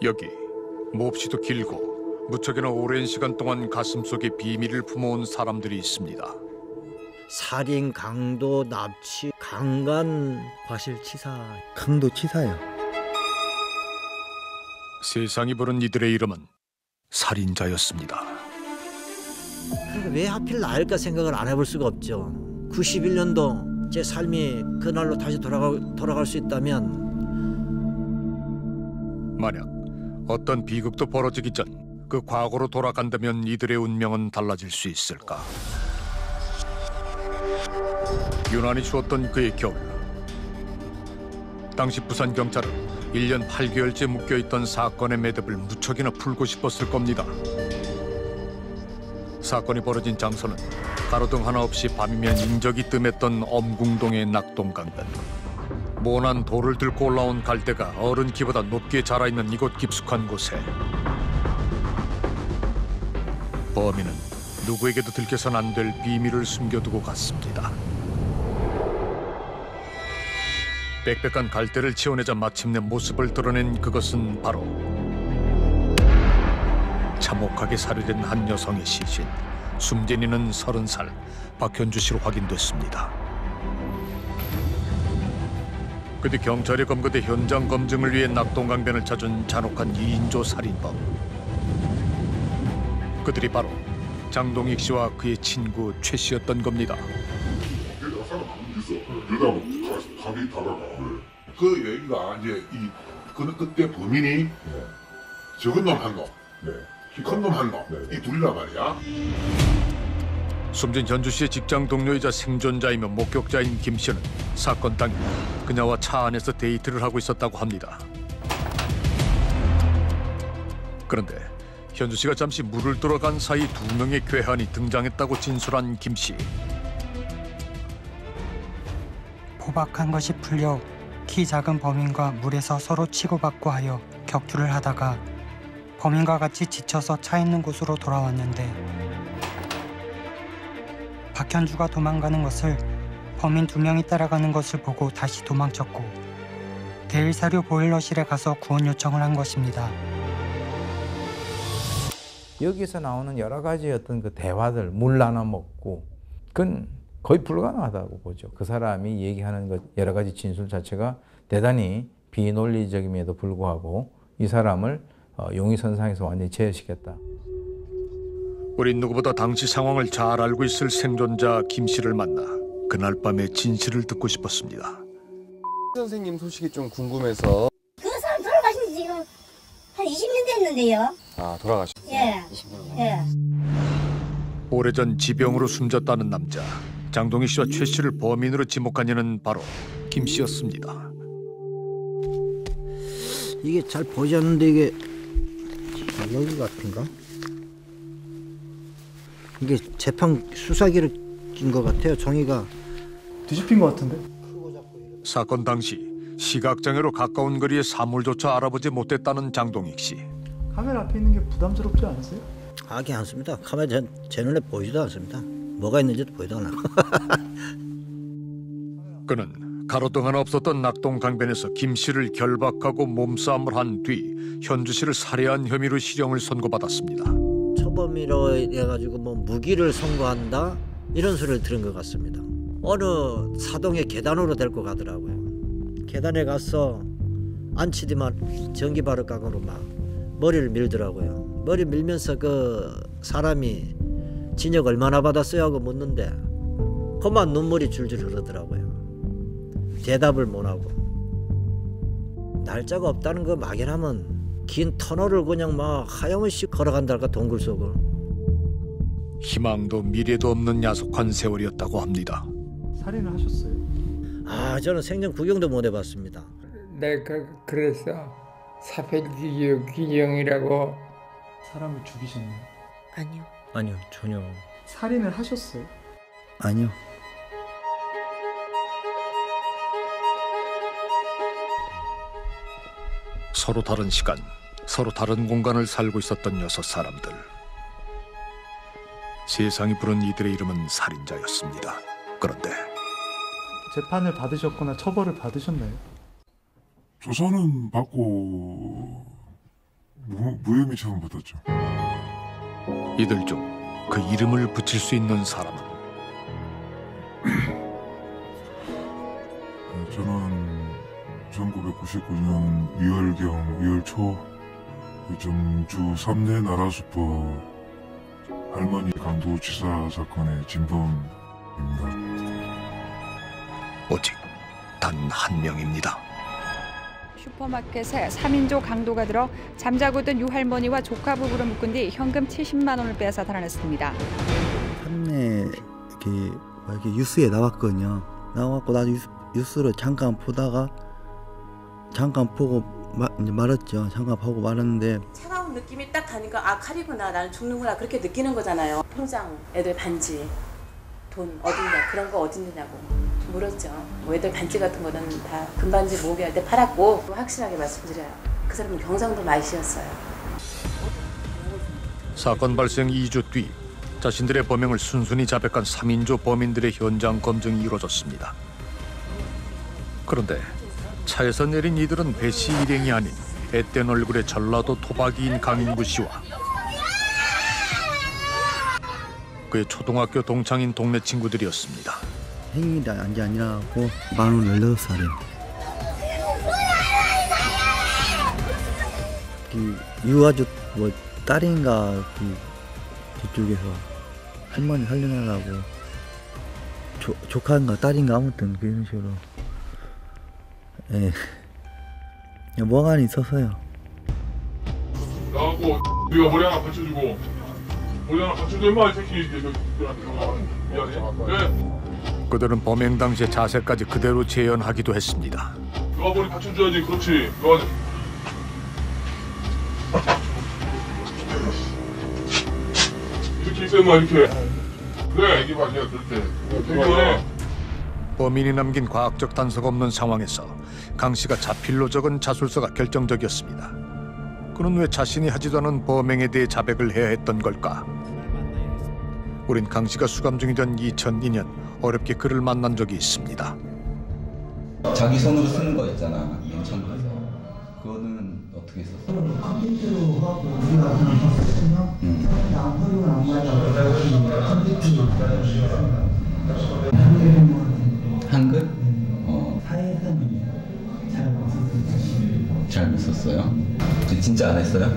여기 몹시도 길고 무척이나 오랜 시간 동안 가슴속에 비밀을 품어온 사람들이 있습니다. 살인, 강도, 납치, 강간, 과실치사. 강도치사요. 세상이 부른 이들의 이름은 살인자였습니다. 그러니까 왜 하필 나일까 생각을 안 해볼 수가 없죠. 91년도 제 삶이 그날로 다시 돌아갈 수 있다면, 만약 어떤 비극도 벌어지기 전 그 과거로 돌아간다면 이들의 운명은 달라질 수 있을까? 유난히 추웠던 그의 겨울. 당시 부산경찰은 1년 8개월째 묶여있던 사건의 매듭을 무척이나 풀고 싶었을 겁니다. 사건이 벌어진 장소는 가로등 하나 없이 밤이면 인적이 뜸했던 엄궁동의 낙동강변. 모난 돌을 들고 올라온 갈대가 어른 키보다 높게 자라있는 이곳 깊숙한 곳에 범인은 누구에게도 들켜선 안 될 비밀을 숨겨두고 갔습니다. 빽빽한 갈대를 치워내자 마침내 모습을 드러낸 그것은 바로 참혹하게 살해된 한 여성의 시신, 숨진이는 30살 박현주 씨로 확인됐습니다. 그뒤 경찰에 검거돼 현장 검증을 위해 낙동강변을 찾은 잔혹한 2인조 살인범. 그들이 바로 장동익 씨와 그의 친구 최 씨였던 겁니다. 감이 다르다. 그 얘기가 이제 그는 그때 범인이 적은 놈 한 놈, 큰 놈 한 놈, 이 둘이란 말이야. 숨진 현주 씨의 직장 동료이자 생존자이며 목격자인 김 씨는 사건 당일 그녀와 차 안에서 데이트를 하고 있었다고 합니다. 그런데 현주 씨가 잠시 물을 들어간 사이 2명의 괴한이 등장했다고 진술한 김 씨. 포박한 것이 풀려 키 작은 범인과 물에서 서로 치고받고 하여 격투를 하다가 범인과 같이 지쳐서 차 있는 곳으로 돌아왔는데 박현주가 도망가는 것을 범인 2명이 따라가는 것을 보고 다시 도망쳤고 대일사료 보일러실에 가서 구원 요청을 한 것입니다. 여기서 나오는 여러 가지 어떤 그 대화들, 물 나눠 먹고, 그건 거의 불가능하다고 보죠. 그 사람이 얘기하는 것 여러 가지 진술 자체가 대단히 비논리적임에도 불구하고 이 사람을 용의선상에서 완전히 제어시켰다. 우린 누구보다 당시 상황을 잘 알고 있을 생존자 김 씨를 만나 그날 밤의 진실을 듣고 싶었습니다. 선생님 소식이 좀 궁금해서. 그 사람 돌아가신 지 지금 한 20년 됐는데요. 아, 돌아가셨어요? 예. 20년. 예. 오래전 지병으로 숨졌다는 남자 장동익 씨와 최 씨를 범인으로 지목한 이는 바로 김 씨였습니다. 이게 잘 보지 않는데 이게 여기 같은가? 이게 재판 수사기를 낀 것 같아요. 종이가 뒤집힌 것 같은데? 사건 당시 시각장애로 가까운 거리의 사물조차 알아보지 못했다는 장동익 씨. 카메라 앞에 있는 게 부담스럽지 않으세요? 하긴 않습니다. 카메라 제 눈에 보이지도 않습니다. 뭐가 있는지도 보이도 않아. 그는 가로등 하나 없었던 낙동강변에서 김 씨를 결박하고 몸싸움을 한 뒤 현주 씨를 살해한 혐의로 실형을 선고받았습니다. 초범이로 해가지고 뭐 무기를 선고한다 이런 소리를 들은 것 같습니다. 어느 사동의 계단으로 데리고 가더라고요. 계단에 가서 앉히더만 전기바르깡으로 막 머리를 밀더라고요. 머리 밀면서 그 사람이 징역 얼마나 받았어요 하고 묻는데 그만 눈물이 줄줄 흐르더라고요. 대답을 못하고. 날짜가 없다는 거 막연하면 긴 터널을 그냥 막 하염없이 걸어간달까 동굴 속을. 희망도 미래도 없는 야속한 세월이었다고 합니다. 살인을 하셨어요? 아, 저는 생전 구경도 못 해봤습니다. 내가 그래서 사별기형이라고. 사람을 죽이셨나요? 아니요. 아니요, 전혀. 살인을 하셨어요? 아니요. 서로 다른 시간, 서로 다른 공간을 살고 있었던 6사람들. 세상이 부른 이들의 이름은 살인자였습니다. 그런데 재판을 받으셨거나 처벌을 받으셨나요? 조사는 받고 무혐의 처음 받았죠. 이들 중 그 이름을 붙일 수 있는 사람은 저는 1999년 2월경 2월 초 정주 3내 나라수퍼 할머니 강도치사 사건의 진범입니다. 오직 단 한 명입니다. 슈퍼마켓에 3인조 강도가 들어 잠자고 든 유할머니와 조카 부부를 묶은 뒤 현금 70만 원을 빼앗아 달아냈습니다. 판내 이렇게 뉴스에 나왔거든요. 나와갖고 나도 뉴스를 잠깐 보다가 잠깐 보고 이제 말았죠. 잠깐 보고 말았는데 차가운 느낌이 딱 가니까 아 칼이구나 나는 죽는구나 그렇게 느끼는 거잖아요. 통장, 애들 반지, 돈 어딨냐 그런 거 어딨느냐고 물었죠. 뭐 애들 반지 같은 거는 다 금반지 모으게 때 팔았고 확실하게 말씀드려요. 그 사람은 경상도 말씨였어요. 사건 발생 2주 뒤 자신들의 범행을 순순히 자백한 3인조 범인들의 현장 검증이 이루어졌습니다. 그런데 차에서 내린 이들은 배씨 일행이 아닌 앳된 얼굴의 전라도 토박이인 강인구 씨와 그의 초등학교 동창인 동네 친구들이었습니다. 생일이 아니라고 16살이요. 유아주 뭐 딸인가 저쪽에서 할머니 살려달라고 조카인가 딸인가 아무튼 그런 식으로 예 뭐간이 있었어요. 나하고 네가 머리 하나 받쳐주고 머리 하나 받쳐줘 임마 이 새끼 미안해. 네. 그들은 범행 당시의 자세까지 그대로 재현하기도 했습니다. 너가 머리 받쳐줘야지. 그렇지. 너가 이렇게 있어 임마 이렇게. 그래 이게 맞냐 그렇게. 되게 범인이 남긴 과학적 단서가 없는 상황에서 강 씨가 자필로 적은 자술서가 결정적이었습니다. 그는 왜 자신이 하지도 않은 범행에 대해 자백을 해야 했던 걸까? 우린 강 씨가 수감 중이던 2002년 어렵게 그를 만난 적이 있습니다. 자기 손으로 쓰는 거 있잖아. 맨 처음에서. 그거는 어떻게 썼어? 컴퓨터로 하고 우리가 한글? 잘 썼어요? 진짜 안 했어요?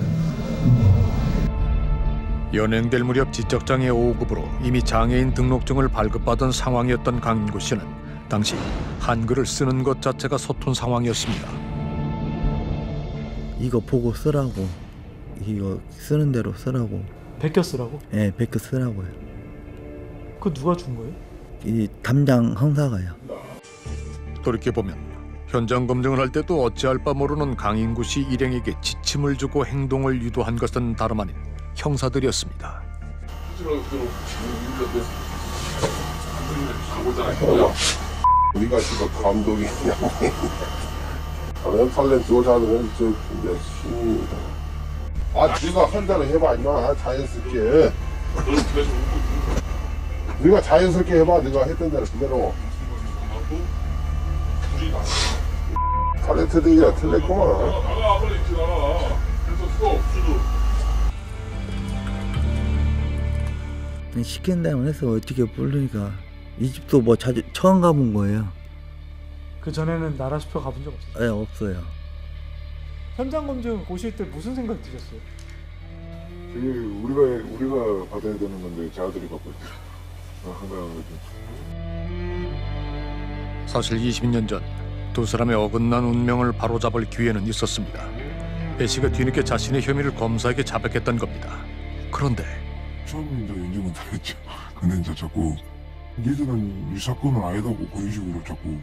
연행될 무렵 지적장애 5급으로 이미 장애인 등록증을 발급받은 상황이었던 강인구 씨는 당시 한글을 쓰는 것 자체가 서툰 상황이었습니다. 이거 보고 쓰라고 이거 쓰는 대로 쓰라고 베껴 쓰라고? 예 베껴 쓰라고요. 그거 누가 준 거예요? 이 담당 형사가요. 돌이켜보면 현장 검증을 할 때도 어찌할 바 모르는 강인구 씨 일행에게 지침을 주고 행동을 유도한 것은 다름 아닌 형사들이었습니다. 우리가 지금 감독이냐? 나는 탤런트 여자는 신입니다. 네가 혼자로 해봐 임마 자연스럽게. 네가 자연스럽게 해봐. 네가 했던 대로 그대로. 탤런트들이야 틀렸구만. 나가 빨리 나가. 그래서 스톱 수도. 시킨다면 해서 어떻게 부르니까 이 집도 뭐 자주 처음 가본 거예요. 그 전에는 나라수표 가본 적 없어요? 네 없어요. 현장 검증 보실 때 무슨 생각 드셨어요? 우리가 받아야 되는 건데 자들이 받고 있더라. 한가한 거죠. 사실 20년 전 두 사람의 어긋난 운명을 바로잡을 기회는 있었습니다. 배 씨가 뒤늦게 자신의 혐의를 검사에게 자백했던 겁니다. 그런데 처음에 이제 인정은 다 했죠. 근데 이제 자꾸 니들은 이 사건은 아니다고 그런 식으로 자꾸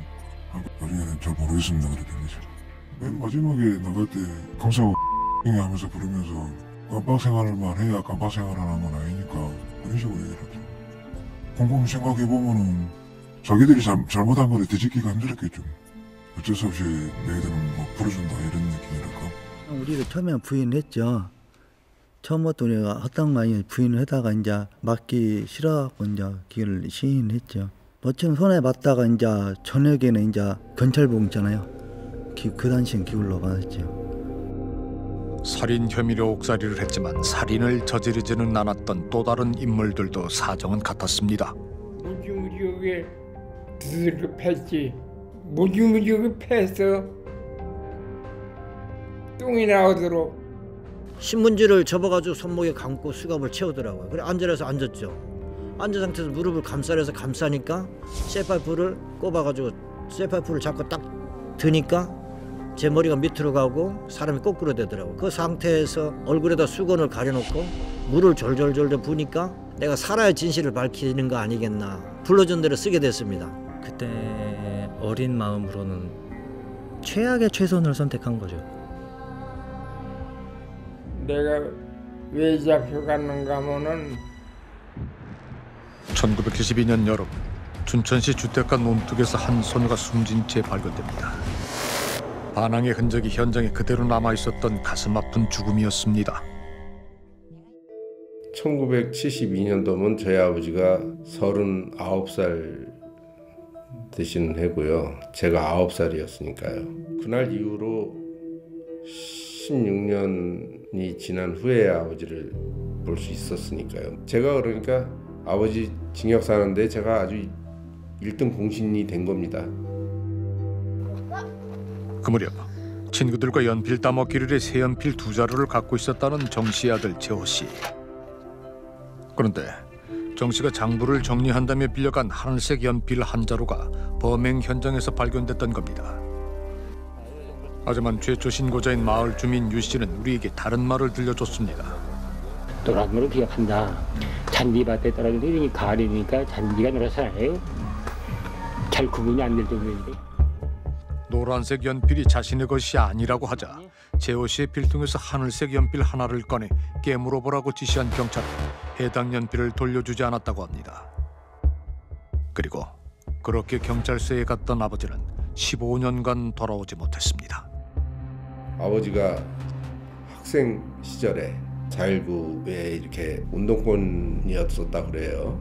나중에는 잘 모르겠습니다 그랬던 거죠. 맨 마지막에 나갈 때 검사가 하면서 부르면서 깜빡 생활만 해야 깜빡 생활을 하는 건 아니니까 그런 식으로 얘기를 하죠. 곰곰이 생각해보면은 자기들이 잘못한 거를 뒤집기가 힘들었겠죠. 어쩔 수 없이 너희들은 뭐 풀어준다 이런 느낌이랄까. 우리도 처음에 부인을 했죠. 처음부터 우리가 헛당 많이 부인을 하다가 이제 맞기 싫어갖고 이제 기회를 시인했죠. 어쩌면 손에 맞다가 이제 저녁에는 이제 경찰복 있잖아요. 그 당시엔 기울로 받았죠. 살인 혐의로 옥살이를 했지만 살인을 저지르지는 않았던 또 다른 인물들도 사정은 같았습니다. 무지무지하게 두들겨 팼지. 무지무지하게 패서 똥이 나오도록. 신문지를 접어가지고 손목에 감고 수갑을 채우더라고요. 그래 앉으라서 앉았죠. 앉은 상태에서 무릎을 감싸려서 감싸니까 쇠파이프를 꼽아가지고 쇠파이프를 잡고 딱 드니까 제 머리가 밑으로 가고 사람이 거꾸로 되더라고요. 그 상태에서 얼굴에다 수건을 가려놓고 물을 졸졸졸 부니까 내가 살아야 진실을 밝히는 거 아니겠나. 불러준 대로 쓰게 됐습니다. 그때 어린 마음으로는 최악의 최선을 선택한 거죠. 내가 왜 잡혀갔는가 하면은 1972년 여름 춘천시 주택가 논둑에서 한 소녀가 숨진 채 발견됩니다. 반항의 흔적이 현장에 그대로 남아있었던 가슴 아픈 죽음이었습니다. 1972년도면 저희 아버지가 39살 되시는 해고요. 제가 9살이었으니까요. 그날 이후로 16년이 지난 후에 아버지를 볼 수 있었으니까요. 제가 그러니까 아버지 징역 사는데 제가 아주 1등 공신이 된 겁니다. 그 무렵 친구들과 연필 따먹기를 해 새연필 2자루를 갖고 있었다는 정 씨의 아들 재호 씨. 그런데 정 씨가 장부를 정리한다며 빌려간 하늘색 연필 한 자루가 범행 현장에서 발견됐던 겁니다. 하지만 최초 신고자인 마을 주민 유 씨는 우리에게 다른 말을 들려줬습니다. 노란물을 기억한다. 잔디밭에 떨어지니 가을이니까 잔디가 노랗잖아요. 잘 구분이 안 될 정도인데. 노란색 연필이 자신의 것이 아니라고 하자 재호 씨의 필통에서 하늘색 연필 하나를 꺼내 깨물어 보라고 지시한 경찰은 해당 연필을 돌려주지 않았다고 합니다. 그리고 그렇게 경찰서에 갔던 아버지는 15년간 돌아오지 못했습니다. 아버지가 학생 시절에 4.19에 이렇게 운동권이었었다 그래요.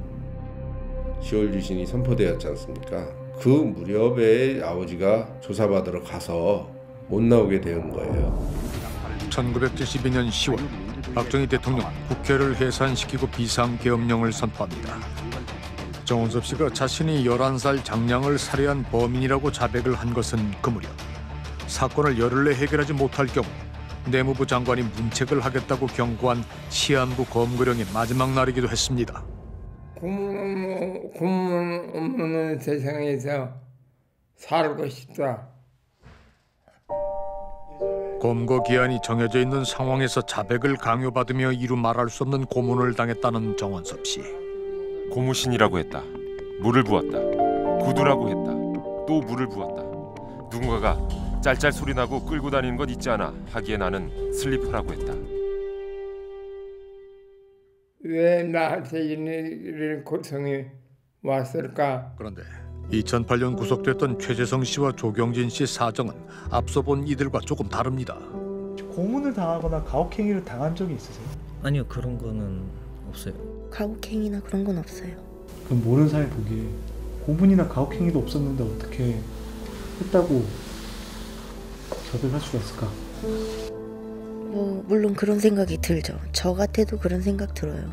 10월 유신이 선포되었지 않습니까? 그 무렵에 아버지가 조사받으러 가서 못 나오게 된 거예요. 1972년 10월 박정희 대통령은 국회를 해산시키고 비상계엄령을 선포합니다. 정원섭 씨가 자신이 11살 장량을 살해한 범인이라고 자백을 한 것은 그 무렵 사건을 열흘 내 해결하지 못할 경우 내무부 장관이 문책을 하겠다고 경고한 시한부 검거령의 마지막 날이기도 했습니다. 고문 없는 세상에서 살고 싶다. 검거 기한이 정해져 있는 상황에서 자백을 강요받으며 이루 말할 수 없는 고문을 당했다는 정원섭 씨. 고무신이라고 했다. 물을 부었다. 구두라고 했다. 또 물을 부었다. 누군가가 짤짤 소리 나고 끌고 다니는 것 있지 않아 하기에 나는 슬리퍼라고 했다. 왜 나한테 이런 고통이 왔을까? 그런데 2008년 구속됐던 최재성 씨와 조경진 씨 사정은 앞서 본 이들과 조금 다릅니다. 고문을 당하거나 가혹행위를 당한 적이 있으세요? 아니요, 그런 거는 없어요. 가혹행위나 그런 건 없어요. 그럼 모르는 사람이 보기에 고문이나 가혹행위도 없었는데 어떻게 했다고 자백할 수가 있을까? 물론 그런 생각이 들죠. 저 같아도 그런 생각 들어요.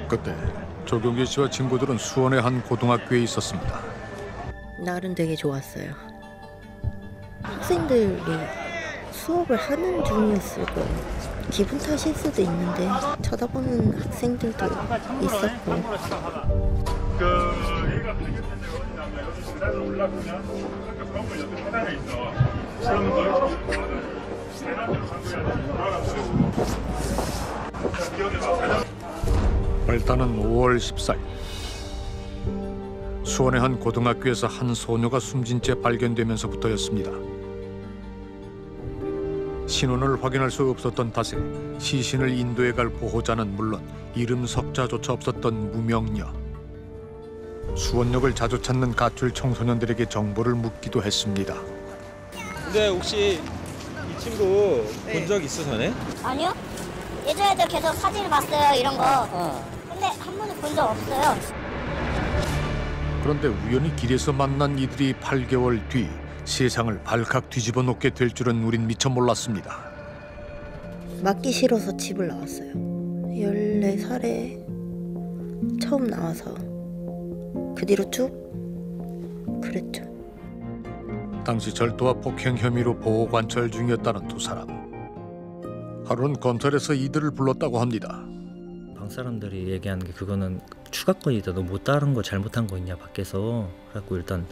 그때 조경진 씨와 친구들은 수원의 한 고등학교에 있었습니다. 날은 되게 좋았어요. 학생들이 수업을 하는 중이었을 거예요. 기분 탓일 수도 있는데 쳐다보는 학생들도 있었고. 발단은 5월 14일 수원의 한 고등학교에서 한 소녀가 숨진 채 발견되면서부터였습니다. 신원을 확인할 수 없었던 탓에 시신을 인도해 갈 보호자는 물론 이름 석자조차 없었던 무명녀. 수원역을 자주 찾는 가출 청소년들에게 정보를 묻기도 했습니다. 근데 혹시 이 친구 본 적 있어 전에? 아니요. 예전에도 계속 사진을 봤어요, 이런 거. 근데 한 번도 본 적 없어요. 그런데 우연히 길에서 만난 이들이 8개월 뒤 세상을 발칵 뒤집어 놓게 될 줄은 우린 미처 몰랐습니다. 맞기 싫어서 집을 나왔어요. 14살에 처음 나와서 그 뒤로 쭉 그랬죠. 당시 절도와 폭행 혐의로 보호관찰 중이었다는 두 사람. 하루는 검찰에서 이들을 불렀다고 합니다. 방 사람들이 얘기하는 게 그거는 추가권이다. 너 못 따른 거 잘못한 거 있냐 밖에서. 그래갖고 일단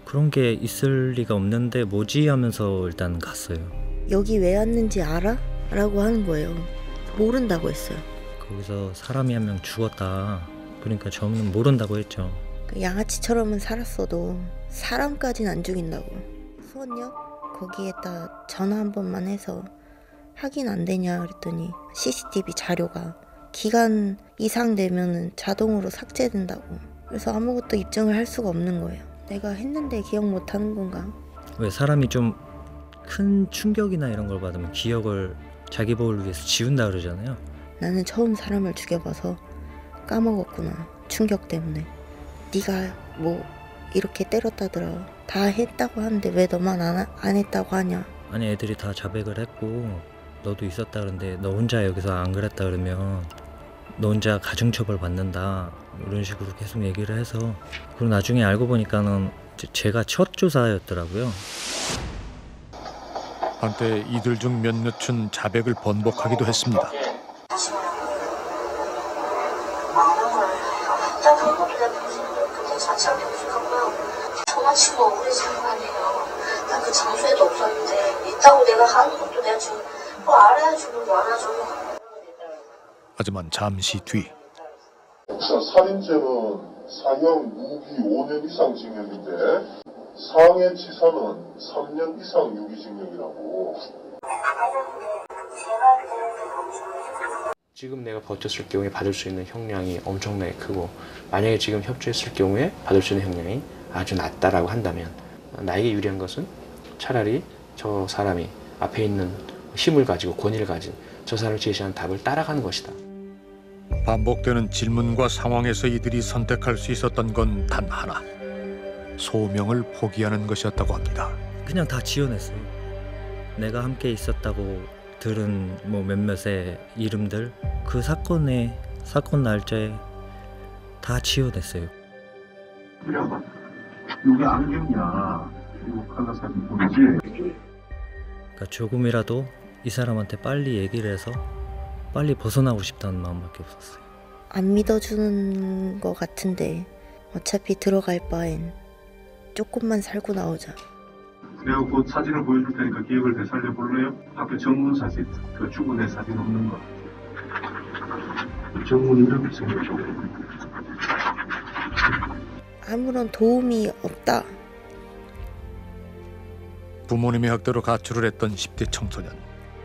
그런 게 있을 리가 없는데 뭐지 하면서 일단 갔어요. 여기 왜 왔는지 알아? 라고 하는 거예요. 모른다고 했어요. 거기서 사람이 한 명 죽었다. 그러니까 저는 모른다고 했죠. 양아치처럼은 살았어도 사람까지는 안 죽인다고. 수원역 거기에다 전화 한 번만 해서 확인 안 되냐 그랬더니 CCTV 자료가 기간 이상 되면은 자동으로 삭제된다고. 그래서 아무것도 입증을 할 수가 없는 거예요. 내가 했는데 기억 못 하는 건가? 왜 사람이 좀 큰 충격이나 이런 걸 받으면 기억을 자기 보호를 위해서 지운다 그러잖아요. 나는 처음 사람을 죽여봐서 까먹었구나. 충격 때문에. 네가 뭐 이렇게 때렸다더라. 다 했다고 하는데 왜 너만 안 했다고 하냐. 아니 애들이 다 자백을 했고 너도 있었다 그러는데 너 혼자 여기서 안 그랬다 그러면 너 혼자 가중처벌 받는다 이런 식으로 계속 얘기를 해서 그리고 나중에 알고 보니까는 제가 첫 조사였더라고요. 한때 이들 중 몇몇은 자백을 번복하기도 했습니다. 전화치고 억울해지는 거 아니에요. 난 그 장소에도 없었는데 있다고 내가 하는 것도 내가 지금 뭐 알아야지 뭐 알아줘. 하지만 잠시 뒤 우선 살인죄는 사형 무기 5년 이상 징역인데 상해치사는 3년 이상 유기징역이라고. 지금 내가 버텼을 경우에 받을 수 있는 형량이 엄청나게 크고 만약에 지금 협조했을 경우에 받을 수 있는 형량이 아주 낮다라고 한다면 나에게 유리한 것은 차라리 저 사람이 앞에 있는 힘을 가지고 권위를 가진 저 사람을 제시한 답을 따라가는 것이다. 반복되는 질문과 상황에서 이들이 선택할 수 있었던 건 단 하나. 소명을 포기하는 것이었다고 합니다. 그냥 다 지어냈어요. 내가 함께 있었다고 들은 뭐 몇몇의 이름들 그 사건 날짜에 다 지어냈어요. 여기 안경이야. 이거 칼라 사진 보이지? 그러니까 조금이라도 이 사람한테 빨리 얘기를 해서 빨리 벗어나고 싶다는 마음밖에 없었어요. 안 믿어주는 거 같은데 어차피 들어갈 바엔 조금만 살고 나오자. 내가 곧 사진을 보여줄 테니까 기억을 되살려 볼래요? 학교 정문 사진, 그 죽은 애 사진 없는 거. 정문 이렇게 생겼죠. 아무런 도움이 없다. 부모님의 학대로 가출을 했던 10대 청소년.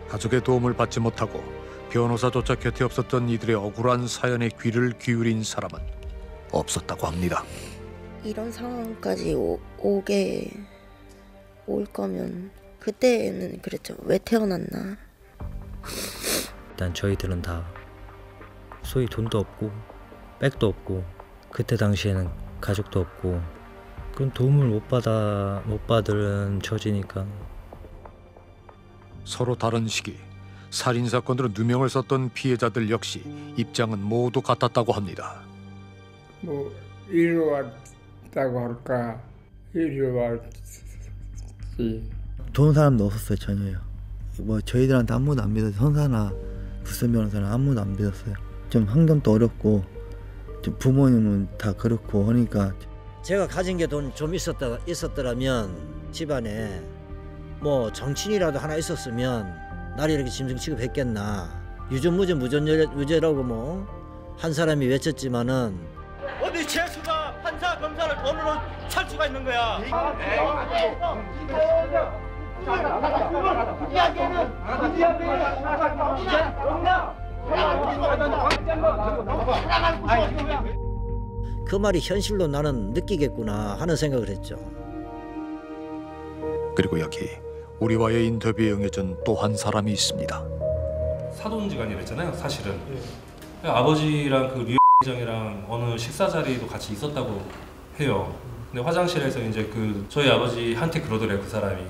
가족의 도움을 받지 못하고 변호사조차 곁에 없었던 이들의 억울한 사연에 귀를 기울인 사람은 없었다고 합니다. 이런 상황까지 올 거면 그때는 그랬죠. 왜 태어났나. 일단 저희들은 다 소위 돈도 없고 백도 없고 그때 당시에는 가족도 없고 그런 도움을 못 받은 처지니까. 서로 다른 시기 살인사건으로 누명을 썼던 피해자들 역시 입장은 모두 같았다고 합니다. 뭐 이리로 왔다고 할까 이리로 왔지. 좋은 사람도 없었어요. 전혀요. 뭐 저희들한테 아무도 안 믿었어요. 선사나 부선 변호사는 아무도 안 믿었어요. 좀 환경도 어렵고 좀 부모님은 다 그렇고 하니까. 제가 가진 게 돈 좀 있었더라면 집안에 뭐 정친이라도 하나 있었으면 나를 이렇게 짐승 취급했겠나. 유전무죄라고 뭐 한 사람이 외쳤지만은 어디 재수가 판사 검사를 돈으로 살 수가 있는 거야. 그 말이 현실로 나는 느끼겠구나 하는 생각을 했죠. 그리고 여기 우리와의 인터뷰에 응해준 또 한 사람이 있습니다. 사돈지간이랬잖아요, 사실은. 아버지랑 그 류 회장이랑 어느 식사 자리도 같이 있었다고 해요. 근데 화장실에서 이제 저희 아버지한테 그러더래요. 그 사람이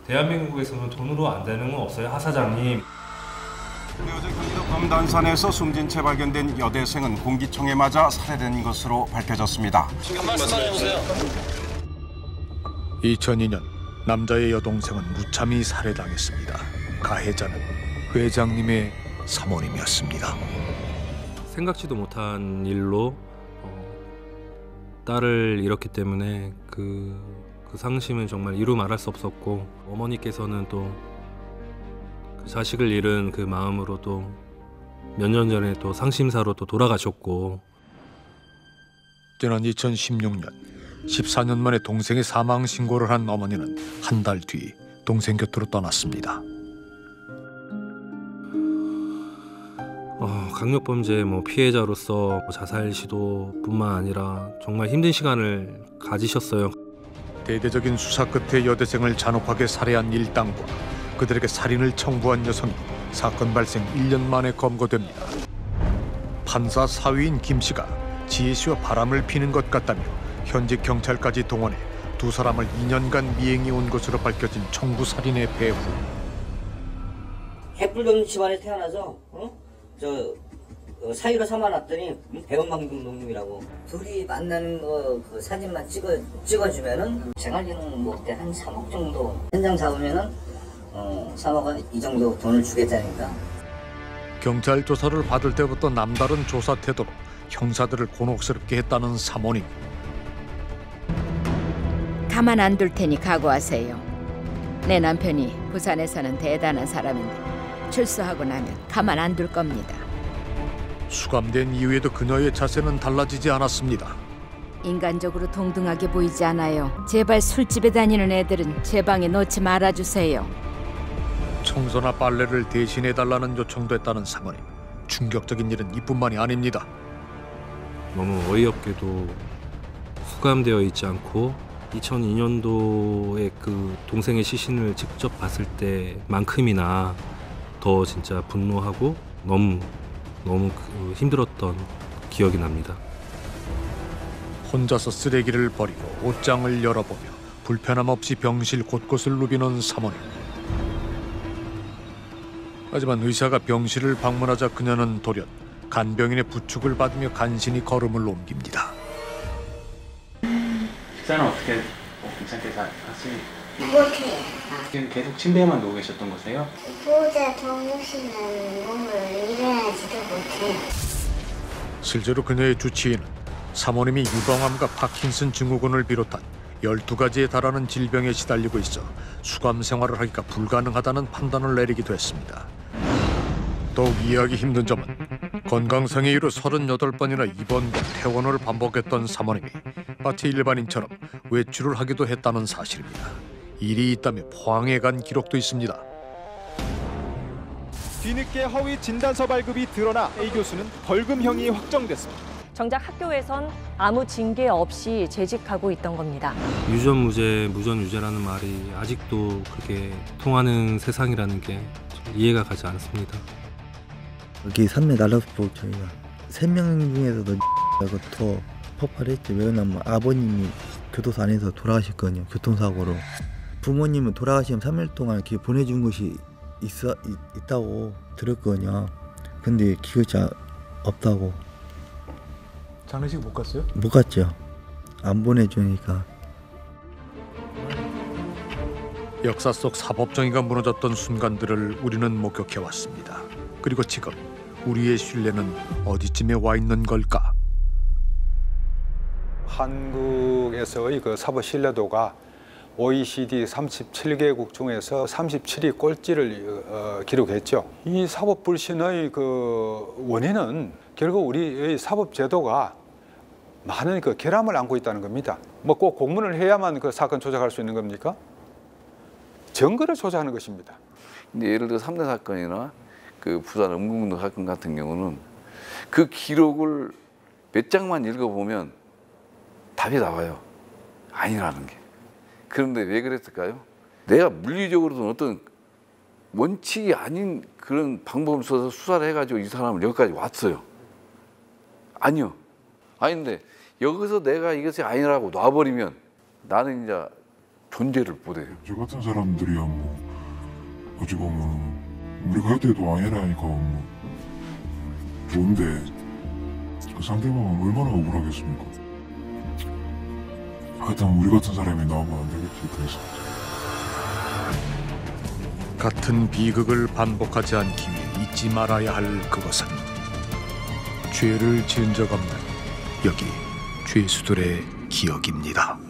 대한민국에서는 돈으로 안 되는 건 없어요, 하 사장님. 어제 경기도 금단산에서 숨진 채 발견된 여대생은 공기총에 맞아 살해된 것으로 밝혀졌습니다. 한 말씀만 해보세요. 2002년 남자의 여동생은 무참히 살해당했습니다. 가해자는 회장님의 사모님이었습니다. 생각지도 못한 일로 딸을 잃었기 때문에 그 상심은 정말 이루 말할 수 없었고, 어머니께서는 또 그 자식을 잃은 그 마음으로 또 몇 년 전에 또 상심사로 또 돌아가셨고, 지난 2016년 14년 만에 동생의 사망 신고를 한 어머니는 한 달 뒤 동생 곁으로 떠났습니다. 강력범죄 피해자로서 자살 시도뿐만 아니라 정말 힘든 시간을 가지셨어요. 대대적인 수사 끝에 여대생을 잔혹하게 살해한 일당과 그들에게 살인을 청부한 여성이 사건 발생 1년 만에 검거됩니다. 판사 사위인 김 씨가 지혜 씨와 바람을 피는 것 같다며 현직 경찰까지 동원해 두 사람을 2년간 미행해 온 것으로 밝혀진 청부 살인의 배후. 핵불 집안에 태어나서 사위로 삼아놨더니 백원방송놈이라고. 둘이 만나는 그 사진만 찍어주면은 생활비는 그때 한 3억 정도. 현장 잡으면은 3억은 이 정도 돈을 주겠다니까. 경찰 조사를 받을 때부터 남다른 조사 태도로 형사들을 곤혹스럽게 했다는 사모님. 가만 안 둘 테니 각오하세요. 내 남편이 부산에서는 대단한 사람인데 출소하고 나면 가만 안 둘 겁니다. 수감된 이후에도 그녀의 자세는 달라지지 않았습니다. 인간적으로 동등하게 보이지 않아요. 제발 술집에 다니는 애들은 제 방에 넣지 말아주세요. 청소나 빨래를 대신해달라는 요청도 했다는 사모님. 충격적인 일은 이뿐만이 아닙니다. 너무 어이없게도 수감되어 있지 않고 2002년도에 그 동생의 시신을 직접 봤을 때만큼이나 더 진짜 분노하고 너무 힘들었던 기억이 납니다. 혼자서 쓰레기를 버리고 옷장을 열어보며 불편함 없이 병실 곳곳을 누비는 사모님. 하지만 의사가 병실을 방문하자 그녀는 돌연 간병인의 부축을 받으며 간신히 걸음을 옮깁니다. 식사는 어떻게 괜찮게 하세요? 못해요. 지금 계속 침대에만 누워 계셨던 거세요? 보호자 도우시는 몸을 일어나지도 못해요. 실제로 그녀의 주치의는 사모님이 유방암과 파킨슨 증후군을 비롯한 12가지에 달하는 질병에 시달리고 있어 수감 생활을 하기가 불가능하다는 판단을 내리기도 했습니다. 더욱 이해하기 힘든 점은 건강상의 이유로 38번이나 입원과 퇴원을 반복했던 사모님이 마치 일반인처럼 외출을 하기도 했다는 사실입니다. 일이 있다며 포항에 간 기록도 있습니다. 뒤늦게 허위 진단서 발급이 드러나 A 교수는 벌금형이 확정됐습니다. 정작 학교에선 아무 징계 없이 재직하고 있던 겁니다. 유전무죄, 무전유죄라는 말이 아직도 그렇게 통하는 세상이라는 게 이해가 가지 않습니다. 여기 산내 날라스포 저희가 3명 중에서도 더 폭발했죠. 왜냐면 아버님이 교도소 안에서 돌아가셨거든요. 교통사고로. 부모님은 돌아가시면 3일 동안 이렇게 보내준 곳이 있다고 들었거든요. 근데 기억이 없다고. 장례식 못 갔어요? 못 갔죠. 안 보내주니까. 역사 속 사법정의가 무너졌던 순간들을 우리는 목격해왔습니다. 그리고 지금 우리의 신뢰는 어디쯤에 와 있는 걸까? 한국에서의 그 사법 신뢰도가 OECD 37개국 중에서 37위 꼴찌를 기록했죠. 이 사법 불신의 그 원인은 결국 우리의 사법 제도가 많은 그 결함을 안고 있다는 겁니다. 뭐 꼭 공문을 해야만 그 사건 조작할 수 있는 겁니까? 증거를 조작하는 것입니다. 근데 예를 들어 3대 사건이나 그 부산 엄궁동 사건 같은 경우는 그 기록을 몇 장만 읽어보면 답이 나와요. 아니라는 게. 그런데 왜 그랬을까요? 내가 물리적으로도 어떤 원칙이 아닌 그런 방법을 써서 수사를 해가지고 이 사람을 여기까지 왔어요. 아니요. 아닌데 여기서 내가 이것이 아니라고 놔버리면 나는 이제 존재를 못해요. 저 같은 사람들이야 뭐 어찌 보면 우리가 할 때도 아니라니까 뭐 좋은데 그 상대방은 얼마나 억울하겠습니까? 하여튼 우리 같은 사람이 나오면 안 되겠지. 그래서 같은 비극을 반복하지 않기 위해 잊지 말아야 할 그것은 죄를 지은 적 없는 여기 죄수들의 기억입니다.